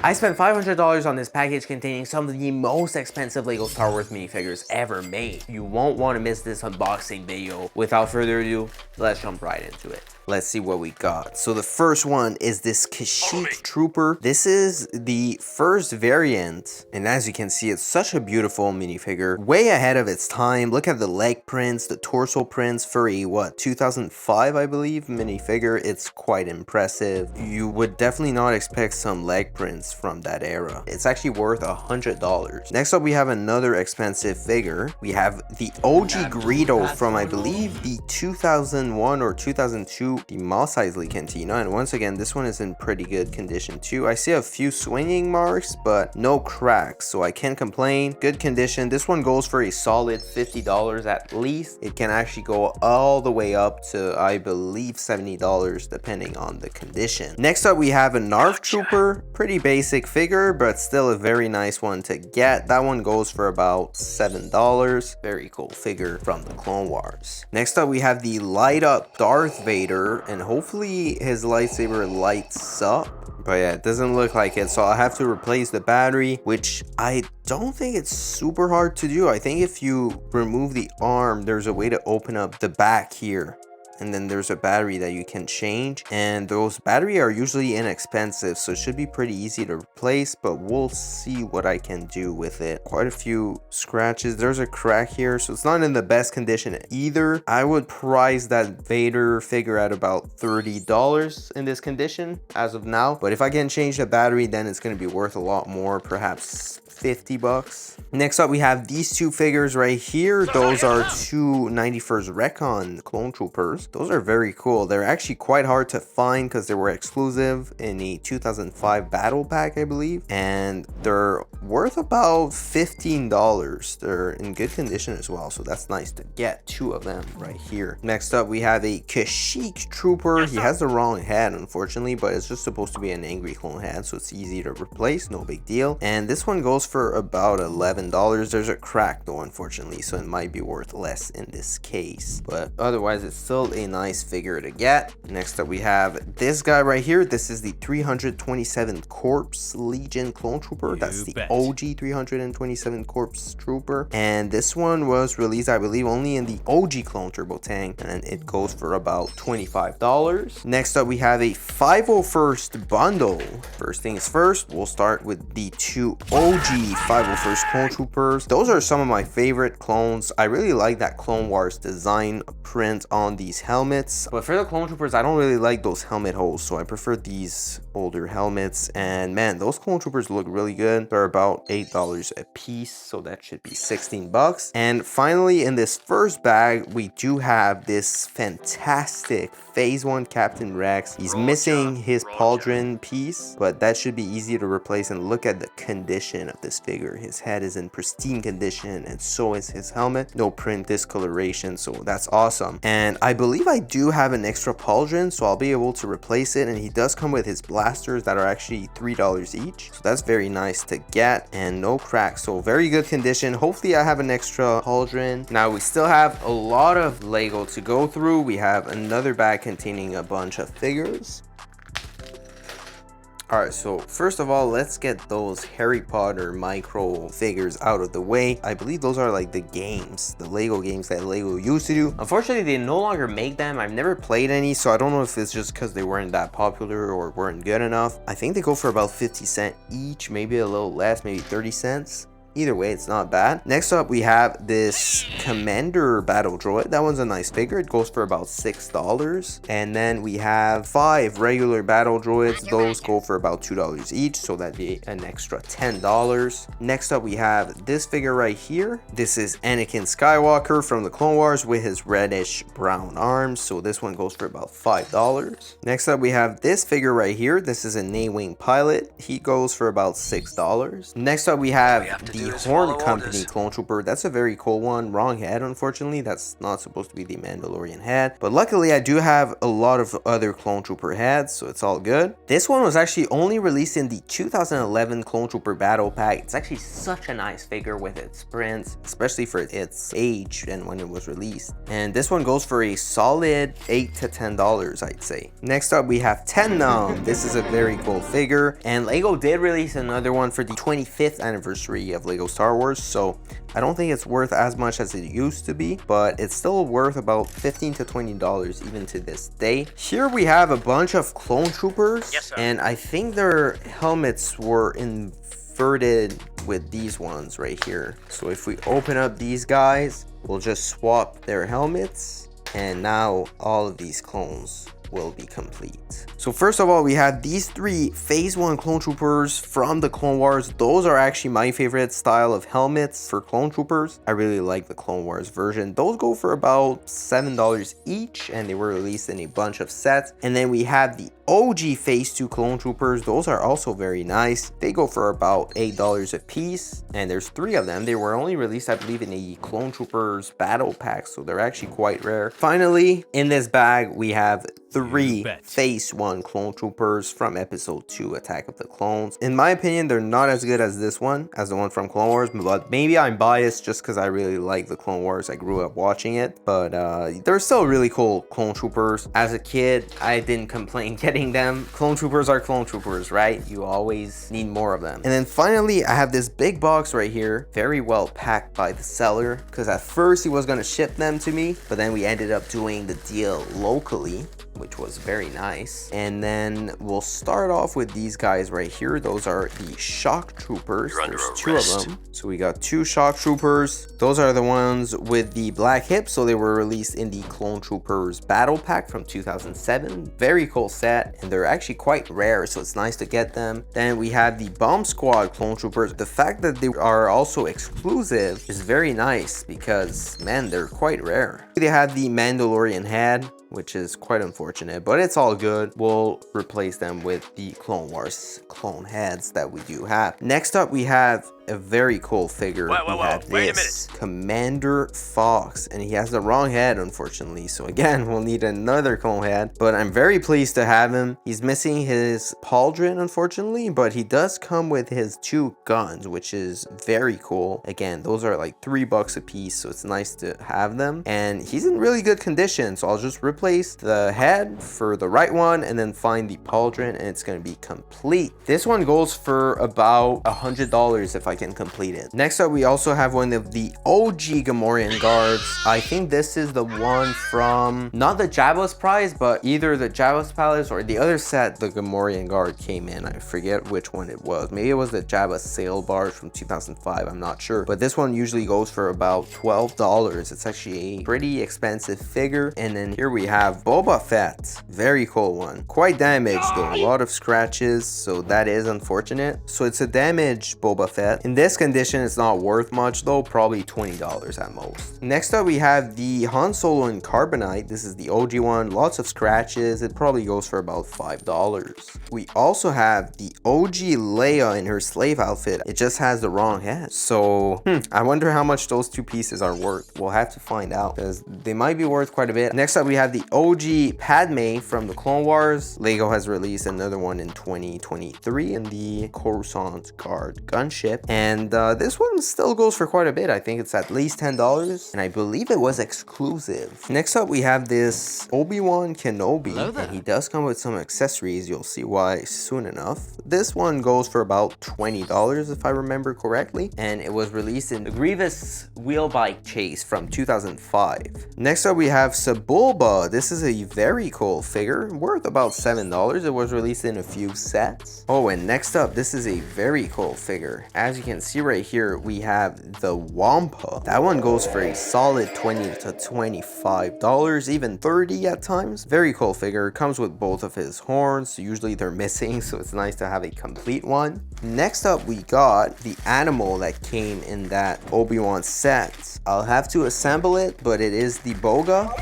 I spent $500 on this package containing some of the most expensive LEGO Star Wars minifigures ever made. You won't want to miss this unboxing video. Without further ado, let's jump right into it. Let's see what we got. So the first one is this Kashyyyk Trooper. This is the first variant, and as you can see, it's such a beautiful minifigure. Way ahead of its time. Look at the leg prints, the torso prints for a, 2005, I believe, minifigure. It's quite impressive. You would definitely not expect some leg prints from that era. It's actually worth $100. Next up, we have another expensive figure. We have the OG Greedo from, I believe, the 2001 or 2002 the Mos Eisley Cantina, and once again this one is in pretty good condition too. I see a few swinging marks but no cracks, so I can't complain. Good condition. This one goes for a solid $50 at least. It can actually go all the way up to, I believe, $70 depending on the condition. Next up, we have a Narf Trooper. Pretty basic figure but still a very nice one to get. That one goes for about $7. Very cool figure from the Clone Wars. Next up, we have the light up Darth Vader, and hopefully his lightsaber lights up. But yeah, it doesn't look like it, so I'll have to replace the battery, which I don't think it's super hard to do. I think if you remove the arm, there's a way to open up the back here, and then there's a battery that you can change, and those batteries are usually inexpensive, so it should be pretty easy to replace, but we'll see what I can do with it. Quite a few scratches. There's a crack here, so it's not in the best condition either. I would price that Vader figure at about $30 in this condition as of now, but if I can change the battery, then it's going to be worth a lot more, perhaps $50. Next up, we have these two figures right here. Those are two 91st Recon Clone Troopers. Those are very cool. They're actually quite hard to find because they were exclusive in a 2005 battle pack, I believe, and they're worth about $15. They're in good condition as well, so that's nice to get two of them right here. Next up, we have a Kashyyyk Trooper. He has the wrong head, unfortunately, but it's just supposed to be an angry clone head, so it's easy to replace, no big deal. And this one goes for about $11. There's a crack though, unfortunately, so it might be worth less in this case, but otherwise it's still a nice figure to get. Next up, we have this guy right here. This is the 327th Corps Legion Clone Trooper. That's the OG 327th Corps Trooper, and this one was released, I believe, only in the OG Clone Turbo Tank, and it goes for about $25. Next up, we have a 501st bundle. First things first, we'll start with the two OG 501st Clone Troopers. Those are some of my favorite clones. I really like that Clone Wars design print on these helmets, but for the Clone Troopers, I don't really like those helmet holes, so I prefer these older helmets. And man, those Clone Troopers look really good. They're about $8 a piece, so that should be $16. And finally, in this first bag, we do have this fantastic Phase 1 Captain Rex. He's missing his pauldron piece, but that should be easy to replace. And look at the condition of this figure. His head is in pristine condition, and so is his helmet. No print discoloration, so that's awesome. And I believe I do have an extra pauldron, so I'll be able to replace it. And he does come with his blasters that are actually $3 each, so that's very nice to get, and no cracks, so very good condition. Hopefully I have an extra pauldron. Now we still have a lot of Lego to go through. We have another bag containing a bunch of figures. Alright, so first of all, let's get those Harry Potter micro figures out of the way. I believe those are like the games, the Lego games that Lego used to do. Unfortunately, they no longer make them. I've never played any, so I don't know if it's just because they weren't that popular or weren't good enough. I think they go for about 50 cents each, maybe a little less, maybe 30 cents. Either way, it's not bad. Next up, we have this Commander Battle Droid. That one's a nice figure. It goes for about $6. And then we have 5 regular Battle Droids. Those go for about $2 each, so that'd be an extra $10. Next up, we have this figure right here. This is Anakin Skywalker from the Clone Wars with his reddish brown arms, so this one goes for about $5. Next up, we have this figure right here. This is a A-Wing pilot. He goes for about $6. Next up, we have the the Horn Company clone trooper. That's a very cool one. Wrong head, unfortunately. That's not supposed to be the Mandalorian head. But luckily, I do have a lot of other clone trooper heads, so it's all good. This one was actually only released in the 2011 clone trooper battle pack. It's actually such a nice figure with its prints, especially for its age and when it was released. And this one goes for a solid $8 to $10, I'd say. Next up, we have Tennum. This is a very cool figure, and Lego did release another one for the 25th anniversary of Lego Star Wars, so I don't think it's worth as much as it used to be, but it's still worth about $15 to $20 even to this day. Here we have a bunch of clone troopers, and I think their helmets were inverted with these ones right here. So if we open up these guys, we'll just swap their helmets, and now all of these clones will be complete. So first of all, we have these three phase 1 clone troopers from the Clone Wars. Those are actually my favorite style of helmets for clone troopers. I really like the Clone Wars version. Those go for about $7 each, and they were released in a bunch of sets. And then we have the OG phase 2 clone troopers. Those are also very nice. They go for about $8 a piece, and there's 3 of them. They were only released, I believe, in a clone troopers battle pack, so they're actually quite rare. Finally, in this bag, we have 3 phase 1 clone troopers from episode 2 Attack of the Clones. In my opinion, they're not as good as this one, as the one from Clone Wars, but maybe I'm biased just because I really like the Clone Wars. I grew up watching it, but they're still really cool clone troopers. As a kid, I didn't complain getting them. Clone troopers are clone troopers, right? You always need more of them. And then finally, I have this big box right here, very well packed by the seller, because at first he was going to ship them to me, but then we ended up doing the deal locally, which was very nice. And then we'll start off with these guys right here. Those are the shock troopers. There's 2 of them. So we got 2 shock troopers. Those are the ones with the black hips. So they were released in the Clone Troopers battle pack from 2007. Very cool set, and they're actually quite rare, so it's nice to get them. Then we have the Bomb Squad clone troopers. The fact that they are also exclusive is very nice because, man, they're quite rare. They have the Mandalorian head, which is quite unfortunate, but it's all good. We'll replace them with the Clone Wars clone heads that we do have. Next up, we have a very cool figure. Wait a minute. Commander Fox, and he has the wrong head, unfortunately. So again, we'll need another clone head, but I'm very pleased to have him. He's missing his pauldron, unfortunately, but he does come with his 2 guns, which is very cool. Again, those are like $3 a piece, so it's nice to have them. And he's in really good condition, so I'll just replace the head for the right one and then find the pauldron, and it's going to be complete. This one goes for about $100 if I can complete it. Next up, we also have one of the OG Gamorrean guards. I think this is the one from not the Jabba's prize, but either the Jabba's palace or the other set the Gamorrean guard came in. I forget which one it was. Maybe it was the Jabba's sail barge from 2005. I'm not sure, but this one usually goes for about $12. It's actually a pretty expensive figure. And then here we have Boba Fett. Very cool one. Quite damaged though. A lot of scratches, so that is unfortunate. So it's a damaged Boba Fett. In this condition, it's not worth much though, probably $20 at most. Next up, we have the Han Solo in Carbonite. This is the OG one. Lots of scratches. It probably goes for about $5. We also have the OG Leia in her slave outfit. It just has the wrong head. So I wonder how much those 2 pieces are worth. We'll have to find out because they might be worth quite a bit. Next up, we have the OG Padme from the Clone Wars. Lego has released another one in 2023 in the Coruscant Guard gunship, and this one still goes for quite a bit. I think it's at least $10, and I believe it was exclusive. Next up, we have this Obi-Wan Kenobi, and he does come with some accessories. You'll see why soon enough. This one goes for about $20 if I remember correctly, and it was released in the Grievous wheel bike chase from 2005. Next up, we have Sebulba. This is a very cool figure, worth about $7. It was released in a few sets. Oh, and next up, this is a very cool figure. As you can see right here, we have the Wampa. That one goes for a solid $20 to $25, even $30 at times. Very cool figure. Comes with both of his horns. Usually they're missing, so it's nice to have a complete one. Next up, we got the animal that came in that Obi-Wan set. I'll have to assemble it, but it is the Boga.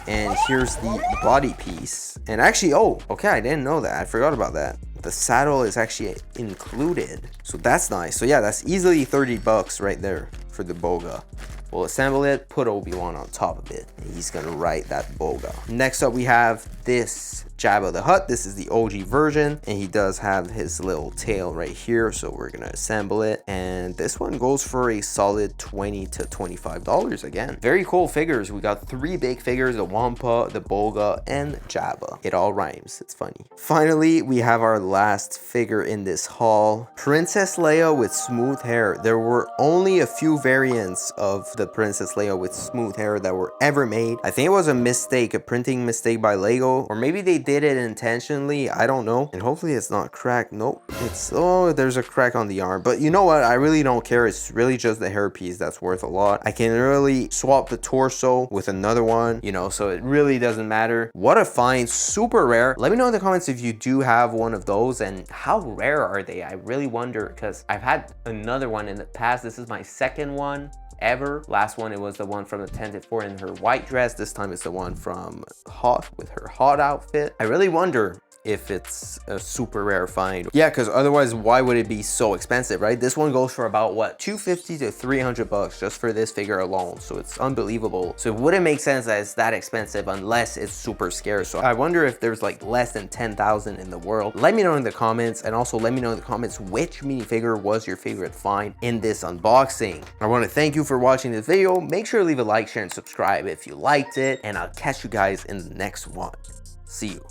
And here's the body piece. And actually, oh, okay, I didn't know that. I forgot about that. the saddle is actually included. So that's nice. So yeah, that's easily 30 bucks right there for the Boga. We'll assemble it, put Obi-Wan on top of it, and he's gonna ride that Boga. Next up, we have this Jabba the Hutt. This is the OG version, and he does have his little tail right here, so we're gonna assemble it. And this one goes for a solid $20 to $25 again. Very cool figures. We got 3 big figures, the Wampa, the Boga, and Jabba. It all rhymes, it's funny. Finally, we have our last figure in this haul, Princess Leia with smooth hair. There were only a few variants of the Princess Leia with smooth hair that were ever made. I think it was a mistake, a printing mistake by Lego, or maybe they did it intentionally, I don't know. And hopefully it's not cracked. Nope, it's, oh, there's a crack on the arm. But you know what, I really don't care. It's really just the hairpiece that's worth a lot. I can really swap the torso with another one, you know, so it really doesn't matter. What a find, super rare. Let me know in the comments if you do have one of those and how rare are they. I really wonder, because I've had another one in the past. This is my second one ever. Last one, it was the one from the Tented 4 in her white dress. This time it's the one from Hot with her Hot outfit. I really wonder if it's a super rare find. Yeah, because otherwise, why would it be so expensive, right? This one goes for about what, 250 to 300 bucks just for this figure alone. So it's unbelievable. So it wouldn't make sense that it's that expensive unless it's super scarce. So I wonder if there's like less than 10,000 in the world. Let me know in the comments, and also let me know in the comments which minifigure was your favorite find in this unboxing. I want to thank you for watching this video. Make sure to leave a like, share, and subscribe if you liked it, and I'll catch you guys in the next one. See you.